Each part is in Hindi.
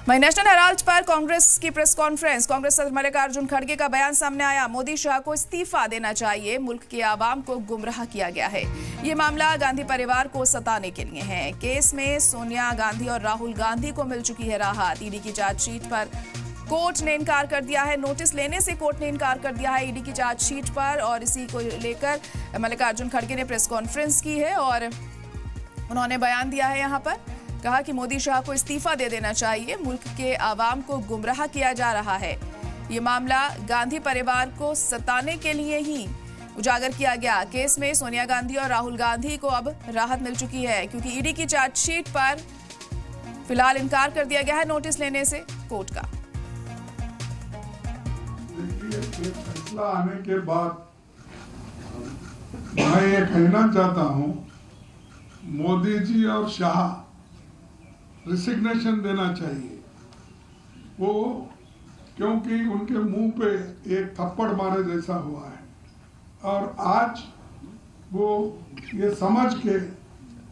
वहीं नेशनल हेराल्ड पर कांग्रेस की प्रेस कॉन्फ्रेंस। कांग्रेस सदस्य मल्लिकार्जुन खड़गे का बयान सामने आया। मोदी शाह को इस्तीफा देना चाहिए, मुल्क के आवाम को गुमराह किया गया है। ये मामला गांधी परिवार को सताने के लिए है। केस में सोनिया गांधी और राहुल गांधी को मिल चुकी है राहत। ईडी की चार्जशीट पर कोर्ट ने इनकार कर दिया है। नोटिस लेने से कोर्ट ने इनकार कर दिया है ईडी की चार्जशीट पर, और इसी को लेकर मल्लिकार्जुन खड़गे ने प्रेस कॉन्फ्रेंस की है और उन्होंने बयान दिया है। यहाँ पर कहा कि मोदी शाह को इस्तीफा दे देना चाहिए, मुल्क के आवाम को गुमराह किया जा रहा है। ये मामला गांधी परिवार को सताने के लिए ही उजागर किया गया। केस में सोनिया गांधी और राहुल गांधी को अब राहत मिल चुकी है, क्योंकि ईडी की चार्जशीट पर फिलहाल इनकार कर दिया गया है नोटिस लेने से कोर्ट का। देखिए, फैसला आने के बाद मैं ये कहना चाहता हूं, मोदी जी और शाह रिसिग्नेशन देना चाहिए। वो क्योंकि उनके मुंह पे एक थप्पड़ मारे जैसा हुआ है, और आज वो ये समझ के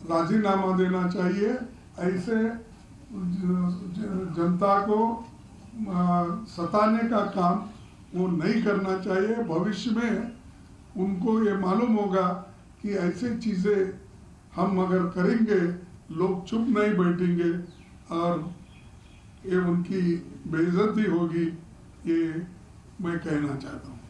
राजीनामा देना चाहिए। ऐसे जनता को सताने का काम वो नहीं करना चाहिए। भविष्य में उनको ये मालूम होगा कि ऐसी चीज़ें हम अगर करेंगे लोग चुप नहीं बैठेंगे और ये उनकी बेइज्जती होगी, ये मैं कहना चाहता हूँ।